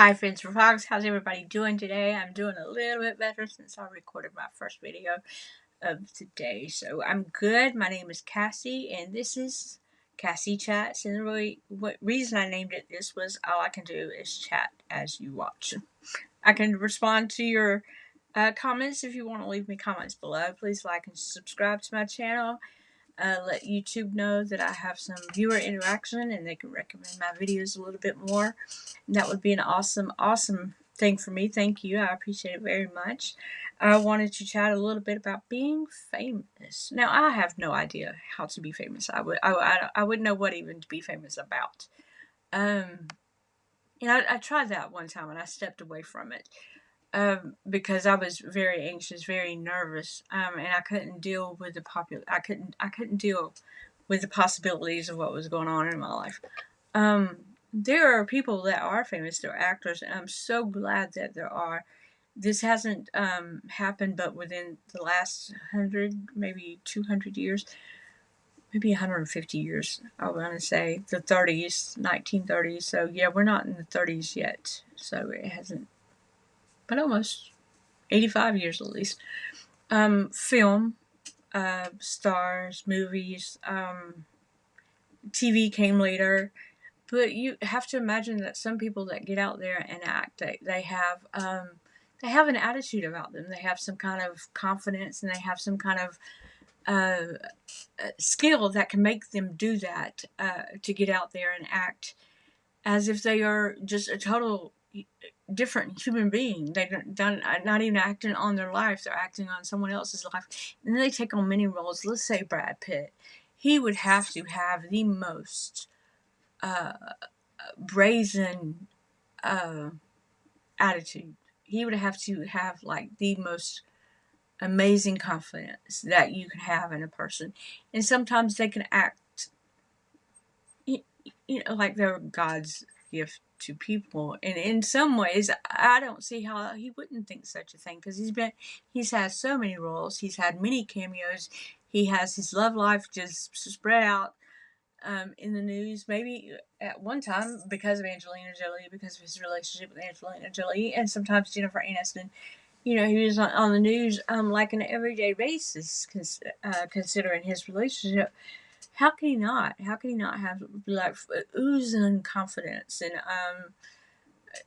Hi friends from Fox, how's everybody doing today? I'm doing a little bit better since I recorded my first video of today. So I'm good. My name is Cassie and this is Cassie Chats, and what reason I named it this was all I can do is chat as you watch. I can respond to your comments if you want to leave me comments below. Please like and subscribe to my channel. Let YouTube know that I have some viewer interaction and they can recommend my videos a little bit more. And that would be an awesome thing for me. Thank you. I appreciate it very much. I wanted to chat a little bit about being famous. Now, I have no idea how to be famous. I wouldn't know what even to be famous about. I tried that one time and I stepped away from it. Because I was very anxious, very nervous, and I couldn't deal with I couldn't deal with the possibilities of what was going on in my life. There are people that are famous, they're actors, and I'm so glad that there are. This hasn't happened, but within the last 100, maybe 200 years, maybe 150 years, I want to say, the 30s, 1930s. So yeah, we're not in the 30s yet, so it hasn't, but almost 85 years at least. Film, stars, movies, TV came later. But you have to imagine that some people that get out there and act, they have an attitude about them. They have some kind of confidence and they have some kind of skill that can make them do that, to get out there and act as if they are just a total different human being. They're not even acting on their life, they're acting on someone else's life. And then they take on many roles. Let's say Brad Pitt. He would have to have the most brazen attitude. He would have to have like the most amazing confidence that you can have in a person. And sometimes they can act, like they're God's gift to people. And in some ways, I don't see how he wouldn't think such a thing, because he's had so many roles. He's had many cameos. He has his love life just spread out in the news. Maybe at one time because of Angelina Jolie, because of his relationship with Angelina Jolie, and sometimes Jennifer Aniston. He was on the news like an everyday basis, considering his relationship. How can he not? How can he not have like oozing confidence, and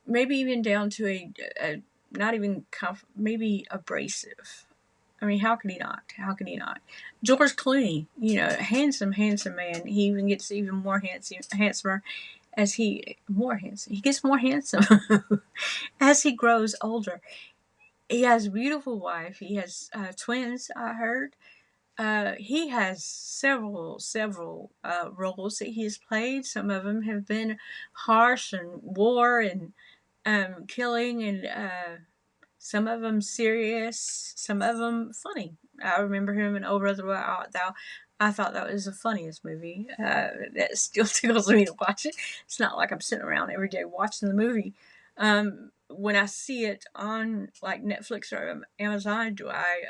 maybe even down to a not even maybe abrasive. I mean, how can he not? How can he not? George Clooney, handsome man. He even gets even more handsomer as he gets more handsome as he grows older. He has a beautiful wife. He has twins, I heard. He has several roles that he has played. Some of them have been harsh and war and killing, and some of them serious, some of them funny. I remember him in Oh Brother Where Art Thou. I thought that was the funniest movie. That still tickles me to watch it. It's not like I'm sitting around every day watching the movie. When I see it on like Netflix or Amazon, do I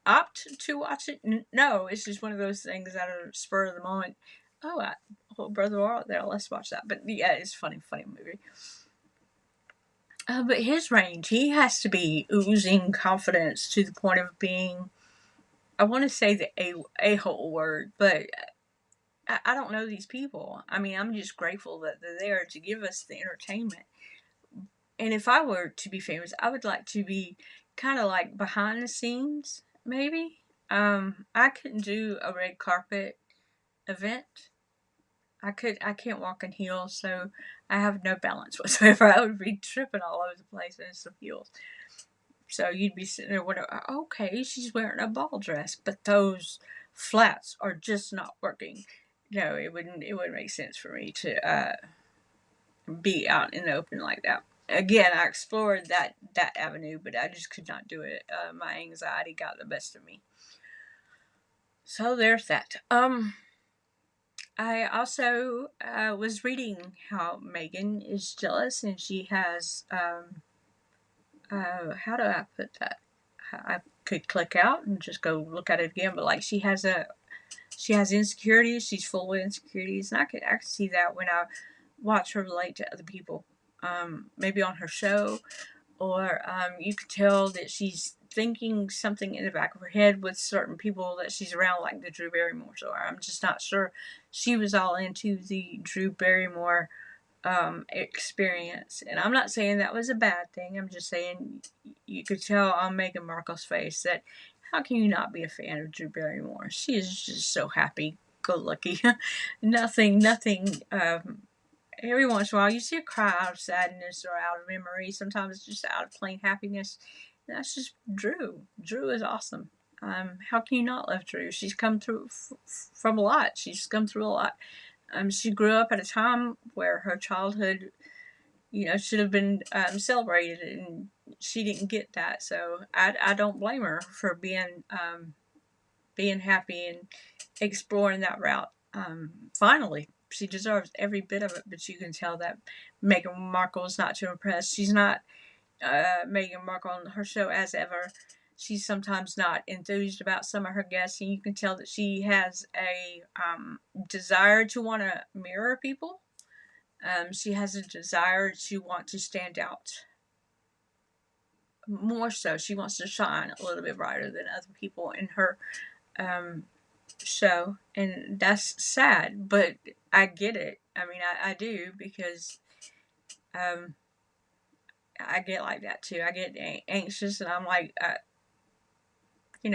opt to watch it? No, it's just one of those things out of spur of the moment. Oh, Brother Art Thou, let's watch that. But yeah, it's a funny movie. But his range, he has to be oozing confidence to the point of being, I want to say the a-hole word, but I don't know these people. I mean, I'm just grateful that they're there to give us the entertainment. And if I were to be famous, I would like to be kind of like behind the scenes, maybe. I couldn't do a red carpet event. I can't walk in heels, so I have no balance whatsoever. I would be tripping all over the place in some heels. So you'd be sitting there wondering, okay, she's wearing a ball dress, but those flats are just not working. No, it wouldn't make sense for me to be out in the open like that. Again, I explored that avenue, but I just could not do it. My anxiety got the best of me. So there's that. I also was reading how Meghan is jealous, and she has how do I put that? I could click out and just go look at it again, but like she has insecurities. She's full of insecurities, and I could see that when I watch her relate to other people. maybe on her show, or you could tell that she's thinking something in the back of her head with certain people that she's around, like the Drew Barrymore. So I'm just not sure she was all into the Drew Barrymore experience. And I'm not saying that was a bad thing. I'm just saying you could tell on Meghan Markle's face that how can you not be a fan of Drew Barrymore? She is just so happy go lucky. nothing. Every once in a while, you see a cry out of sadness or out of memory. Sometimes it's just out of plain happiness. That's just Drew. Drew is awesome. How can you not love Drew? She's come through from a lot. She's come through a lot. She grew up at a time where her childhood, should have been celebrated, and she didn't get that. So I don't blame her for being happy and exploring that route. Finally, she deserves every bit of it, but you can tell that Meghan Markle is not too impressed. She's not Meghan Markle on her show as ever. She's sometimes not enthused about some of her guests, and you can tell that she has a desire to want to mirror people. She has a desire to want to stand out. More so, she wants to shine a little bit brighter than other people in her show, and that's sad, but I get it. I mean, I do, because I get like that too. I get anxious, and I'm like, I'm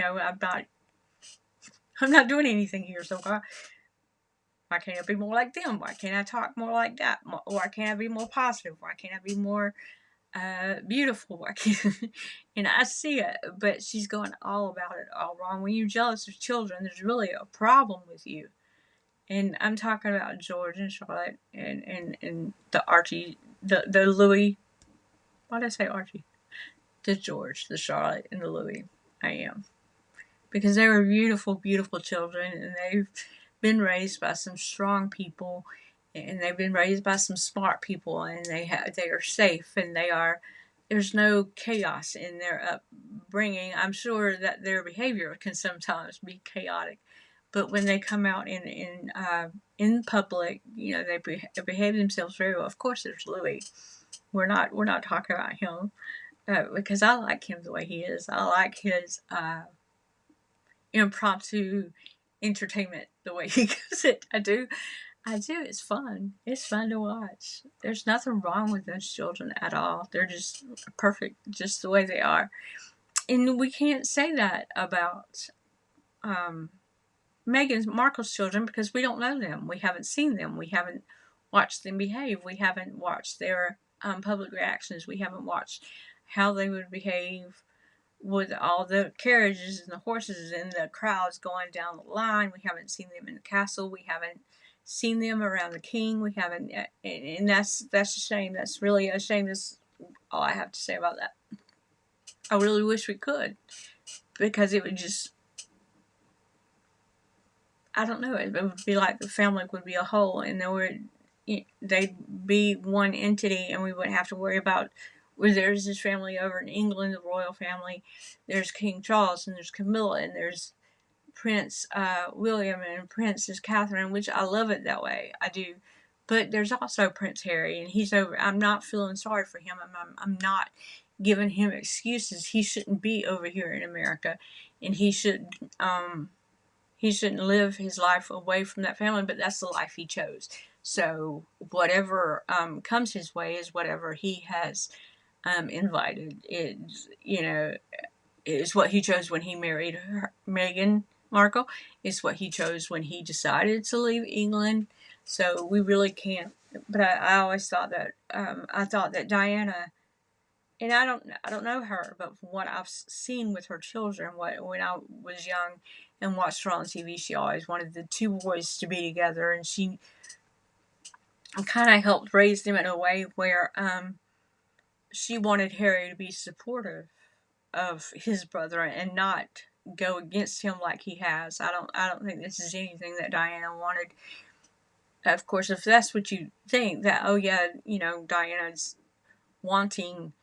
not doing anything here, so why can't I be more like them? Why can't I talk more like that? Why can't I be more positive? Why can't I be more beautiful? Why can't and I see it, but she's going all about it all wrong. When you're jealous of children, there's really a problem with you. And I'm talking about George and Charlotte and the Archie, the Louis. Why did I say Archie? The George, the Charlotte, and the Louis. I am. Because they were beautiful, beautiful children, and they've been raised by some strong people, and they've been raised by some smart people, and they are safe, and there's no chaos in their upbringing. I'm sure that their behavior can sometimes be chaotic, but when they come out in public, they behave themselves very well. Of course, there's Louis. We're not talking about him because I like him the way he is. I like his impromptu entertainment the way he does it. I do. It's fun to watch. There's nothing wrong with those children at all. They're just perfect just the way they are, and we can't say that about Meghan Markle's children because we don't know them. We haven't seen them. We haven't watched them behave. We haven't watched their public reactions. We haven't watched how they would behave with all the carriages and the horses and the crowds going down the line. We haven't seen them in the castle. We haven't seen them around the king. We haven't, and that's a shame. That's really a shame. That's all I have to say about that. I really wish we could, because it would just, I don't know, it would be like the family would be a whole, and they'd be one entity, and we wouldn't have to worry about, well, there's this family over in England, the royal family, there's King Charles, and there's Camilla, and there's Prince William and Princess Catherine, which I love it that way. I do. But there's also Prince Harry, and he's over. I'm not feeling sorry for him. I'm not giving him excuses. He shouldn't be over here in America, and he shouldn't live his life away from that family, but that's the life he chose. So whatever comes his way is whatever he has invited. It's what he chose when he married Meghan Markle. It's what he chose when he decided to leave England. So we really can't. But I always thought that Diana, and I don't know her, but from what I've seen with her children, when I was young and watched her on TV, she always wanted the two boys to be together, and she kind of helped raise them in a way where she wanted Harry to be supportive of his brother and not go against him like he has. I don't think this is anything that Diana wanted. Of course, if that's what you think, that, oh yeah, Diana's wanting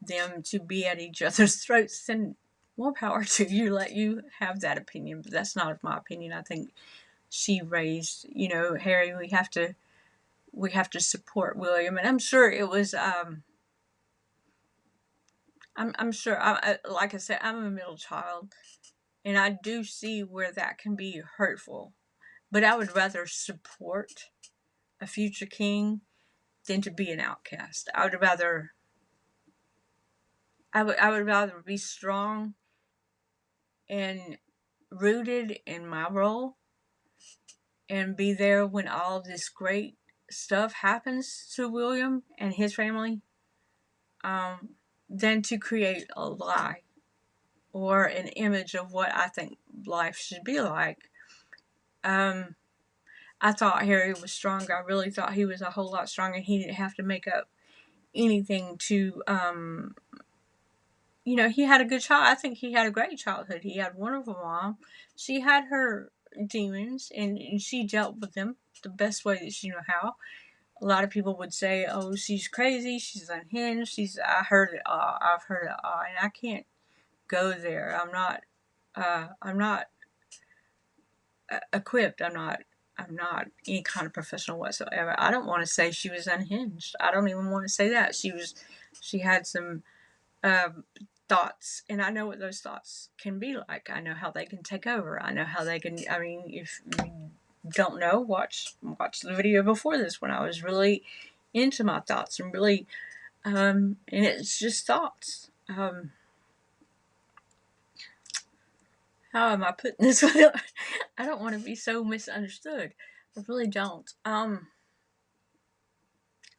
them to be at each other's throats, then more power to you. Let you have that opinion, but that's not my opinion. I think she raised, Harry. we have to support William. And I'm sure it was, I'm sure, like I said, I'm a middle child, and I do see where that can be hurtful. But I would rather support a future king than to be an outcast. I would rather be strong and rooted in my role and be there when all of this great stuff happens to William and his family, um, than to create a lie or an image of what I think life should be like. Um, I thought Harry was stronger. I really thought he was a whole lot stronger. He didn't have to make up anything to, he had a good child. I think he had a great childhood. He had a wonderful mom. She had her demons, and she dealt with them the best way that she knew how. A lot of people would say, "Oh, she's crazy. She's unhinged." I heard it all. I've heard it all, and I can't go there. I'm not. I'm not equipped. I'm not any kind of professional whatsoever. I don't want to say she was unhinged. I don't even want to say that. She had some um, thoughts, and I know what those thoughts can be like. I know how they can take over. I know how they can. I mean, if you don't know, watch the video before this when I was really into my thoughts and really, and it's just thoughts. How am I putting this? I don't want to be so misunderstood. I really don't.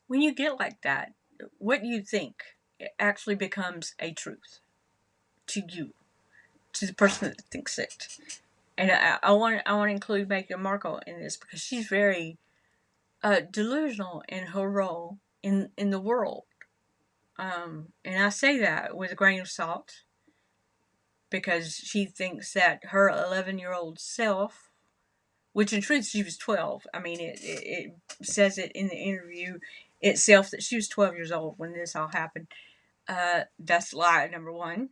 When you get like that, what you think actually becomes a truth to you, to the person that thinks it. And I want to include Meghan Markle in this because she's very delusional in her role in the world. And I say that with a grain of salt because she thinks that her 11-year-old self, which in truth she was 12. I mean, it says it in the interview itself that she was 12 years old when this all happened. That's lie number one.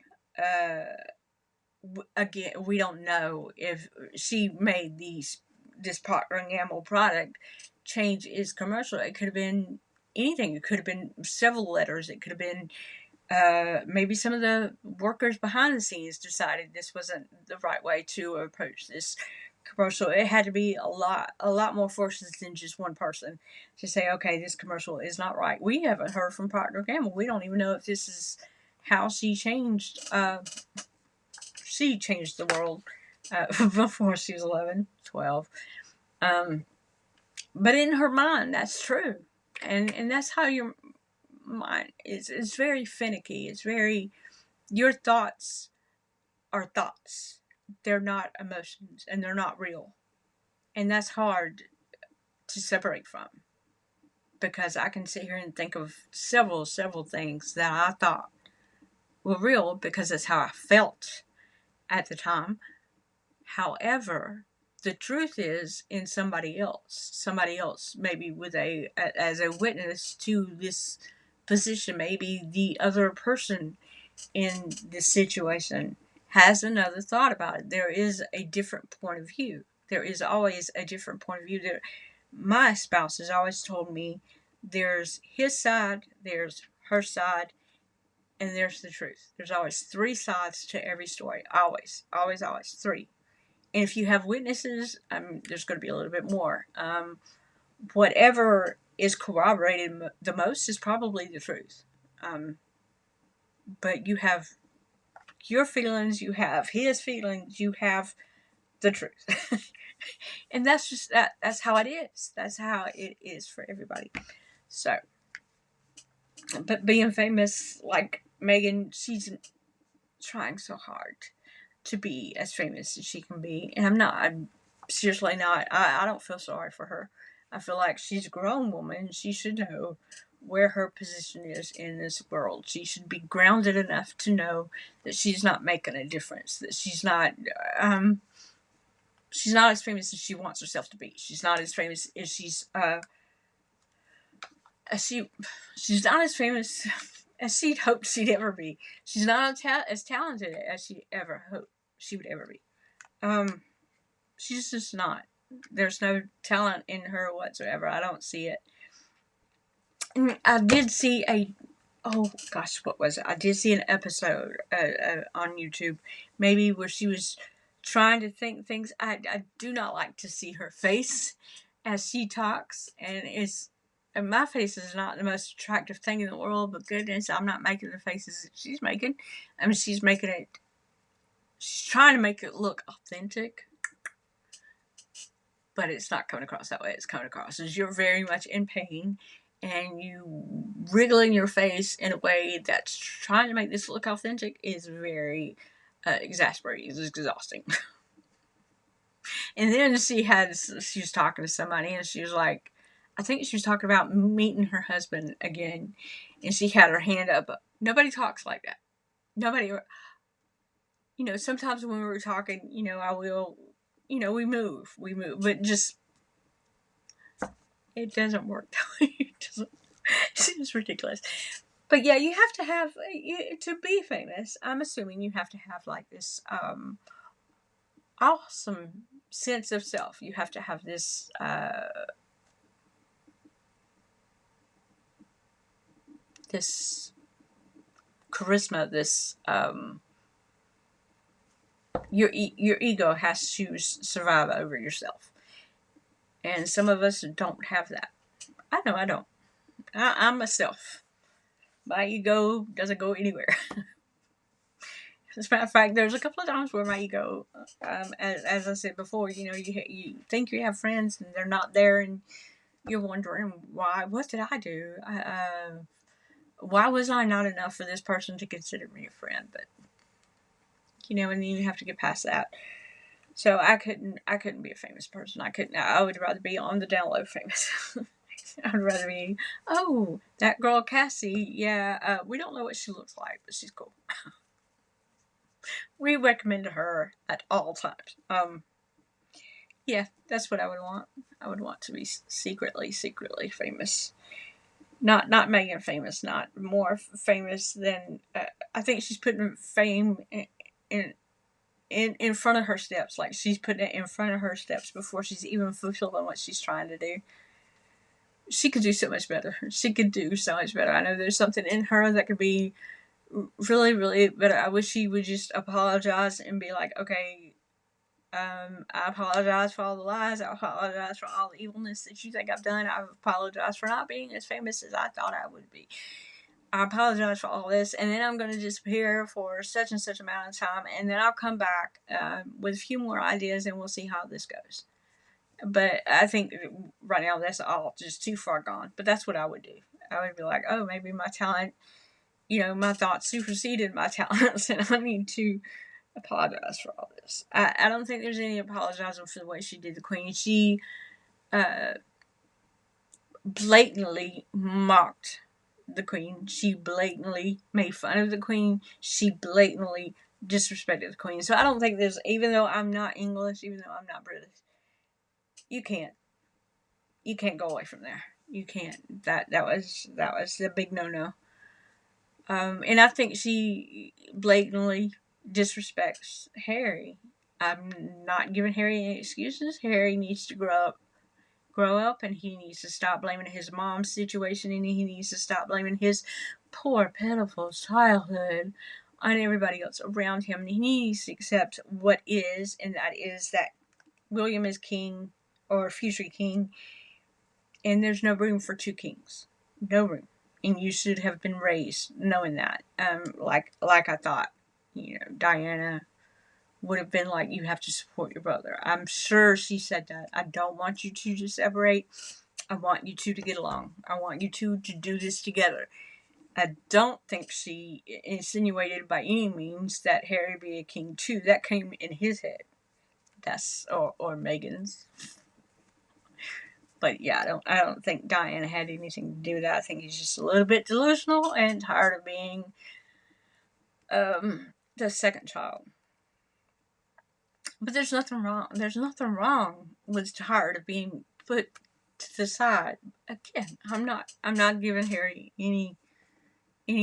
Again, we don't know if she made this Procter and Gamble product change its commercial. It could have been anything. It could have been several letters. It could have been maybe some of the workers behind the scenes decided this wasn't the right way to approach this commercial. It had to be a lot more forces than just one person to say, okay, this commercial is not right. We haven't heard from Procter and Gamble. We don't even know if this is how she changed. She changed the world before she was 11, 12. But in her mind, that's true. And that's how your mind is. It's very finicky. It's very, your thoughts are thoughts. They're not emotions and they're not real. And that's hard to separate from because I can sit here and think of several things that I thought were real because that's how I felt at the time. However, the truth is in somebody else maybe with as a witness to this position, maybe the other person in this situation has another thought about it. There is a different point of view. There is always a different point of view. My spouse has always told me there's his side, there's her side, and there's the truth. There's always three sides to every story. Always, always, always three. And if you have witnesses, there's going to be a little bit more. Whatever is corroborated the most is probably the truth. But you have your feelings, you have his feelings, you have the truth. And that's just that's how it is. That's how it is for everybody. So, but being famous like Meghan, she's trying so hard to be as famous as she can be. And I'm seriously not. I don't feel sorry for her. I feel like she's a grown woman. She should know where her position is in this world. She should be grounded enough to know that she's not making a difference. That she's not as famous as she wants herself to be. She's not as famous as she's not as famous as she'd hoped she'd ever be. She's not as talented as she ever hoped she would ever be. She's just not. There's no talent in her whatsoever. I don't see it. I did see oh gosh, what was it? I did see an episode on YouTube, maybe where she was trying to think things. I do not like to see her face as she talks, and my face is not the most attractive thing in the world, but goodness, I'm not making the faces that she's making. I mean, she's trying to make it look authentic, but it's not coming across that way. It's coming across as you're very much in pain and you wriggling your face in a way that's trying to make this look authentic is very exasperating. It's exhausting. And then she was talking to somebody and she was like, I think she was talking about meeting her husband again, and she had her hand up. Nobody talks like that. Nobody, sometimes when we were talking, I will, we move, but just, it doesn't work that way. It's ridiculous. But yeah, you have to have, to be famous, I'm assuming you have to have like this awesome sense of self. You have to have this this charisma, this your ego has to survive over yourself, and some of us don't have that. I know I don't. I'm myself. My ego doesn't go anywhere. As a matter of fact, there's a couple of times where my ego, as I said before, you think you have friends and they're not there, and you're wondering why. What did I do? Why was I not enough for this person to consider me a friend? But and then you have to get past that. So I couldn't be a famous person. I would rather be on the down low famous. I'd rather be, oh, that girl Cassie. Yeah, we don't know what she looks like, but she's cool. We recommend her at all times. Yeah, that's what I would want. I would want to be secretly famous. Not Meghan famous, not more famous than. I think she's putting fame in front of her steps. Like she's putting it in front of her steps before she's even fulfilling what she's trying to do. She could do so much better. She could do so much better. I know there's something in her that could be really, really better. I wish she would just apologize and be like, okay, I apologize for all the lies. I apologize for all the evilness that you think I've done. I apologize for not being as famous as I thought I would be. I apologize for all this, and then I'm going to disappear for such and such amount of time, and then I'll come back with a few more ideas, and we'll see how this goes. But I think right now that's all just too far gone. But that's what I would do. I would be like, oh, maybe my talent, my thoughts superseded my talents, and I need to apologize for all this. I don't think there's any apologizing for the way she did the Queen. She blatantly mocked the Queen. She blatantly made fun of the Queen. She blatantly disrespected the Queen. So I don't think there's, even though I'm not English, even though I'm not British, you can't go away from there. You can't. That was a big no. And I think she blatantly disrespects Harry. I'm not giving Harry any excuses. Harry needs to grow up, and he needs to stop blaming his mom's situation, and he needs to stop blaming his poor, pitiful childhood on everybody else around him. And he needs to accept what is, and that is that William is king, or future king, and there's no room for two kings. No room. And you should have been raised knowing that. Like I thought, Diana would have been like, you have to support your brother. I'm sure she said that. I don't want you two to separate. I want you two to get along. I want you two to do this together. I don't think she insinuated by any means that Harry be a king too. That came in his head. That's or Meghan's. But yeah, I don't think Diana had anything to do with that. I think he's just a little bit delusional and tired of being the second child. But there's nothing wrong. There's nothing wrong with tired of being put to the side. Again, I'm not giving Harry any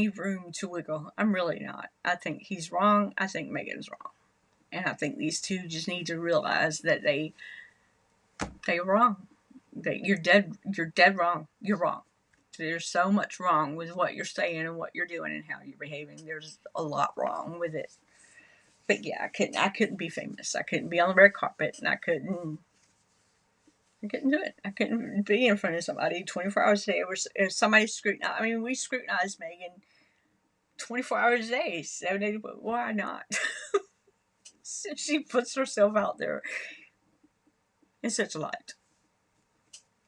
room to wiggle. I'm really not. I think he's wrong. I think Meghan's wrong. And I think these two just need to realize that they're wrong. That you're dead wrong. You're wrong. There's so much wrong with what you're saying and what you're doing and how you're behaving. There's a lot wrong with it. But yeah, I couldn't be famous. I couldn't be on the red carpet, and I couldn't do it. I couldn't be in front of somebody 24 hours a day. If somebody scrutinized, I mean, we scrutinized Meghan 24 hours a day, 7 days, but why not? She puts herself out there in such a light.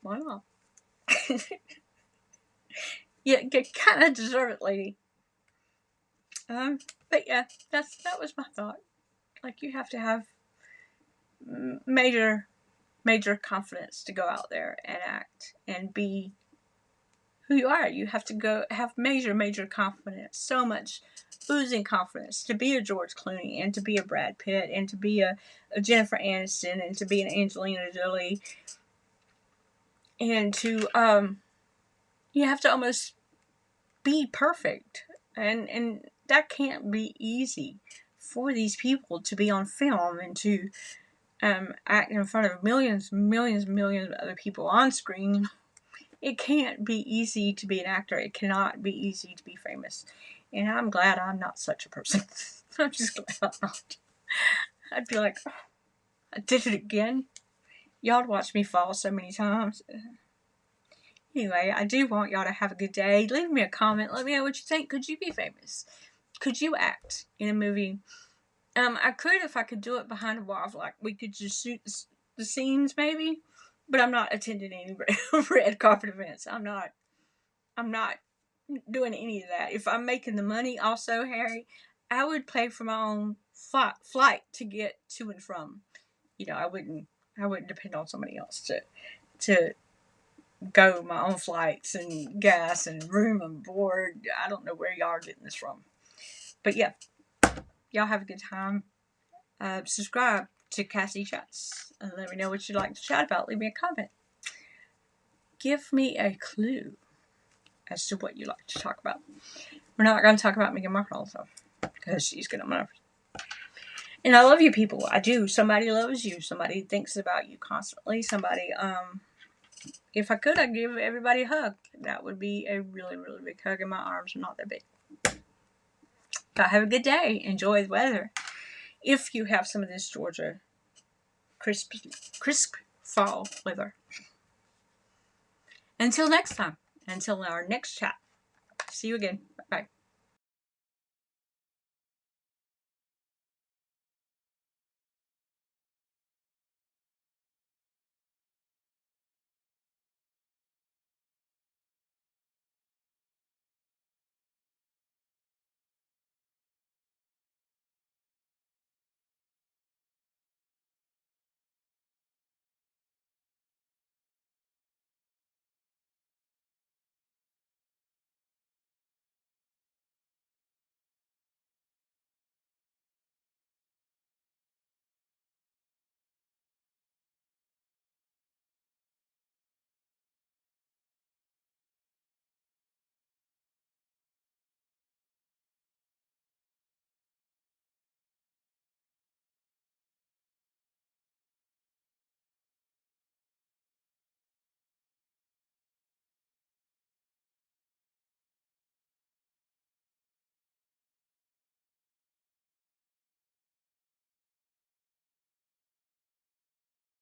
Why not? Yeah, you kind of deserve it, lady. But yeah, that was my thought. Like, you have to have major confidence to go out there and act and be who you are. You have to go have major confidence, so much oozing confidence to be a George Clooney and to be a Brad Pitt and to be a Jennifer Aniston and to be an Angelina Jolie, and to you have to almost be perfect, and that can't be easy for these people to be on film and to act in front of millions of other people on screen. It can't be easy to be an actor. It cannot be easy to be famous. And I'm glad I'm not such a person. I'm just glad I'm not. I'd be like, oh, I did it again. Y'all watched me fall so many times. Anyway, I do want y'all to have a good day. Leave me a comment. Let me know what you think. Could you be famous? Could you act in a movie? I could if I could do it behind a wall. Like, we could just shoot the scenes maybe. But I'm not attending any red carpet events. I'm not doing any of that. If I'm making the money also, Harry, I would pay for my own flight to get to and from. You know, I wouldn't depend on somebody else to go my own flights and gas and room and board. I don't know where y'all are getting this from. But yeah, y'all have a good time. Subscribe to Cassie Chats and let me know what you'd like to chat about. Leave me a comment. Give me a clue as to what you like to talk about. We're not going to talk about Meghan Markle also, because she's going to. And I love you people. I do. Somebody loves you. Somebody thinks about you constantly. Somebody, if I could, I'd give everybody a hug. That would be a really big hug, and my arms are not that big. But have a good day. Enjoy the weather. If you have some of this Georgia crisp fall weather. Until next time. Until our next chat. See you again. Bye.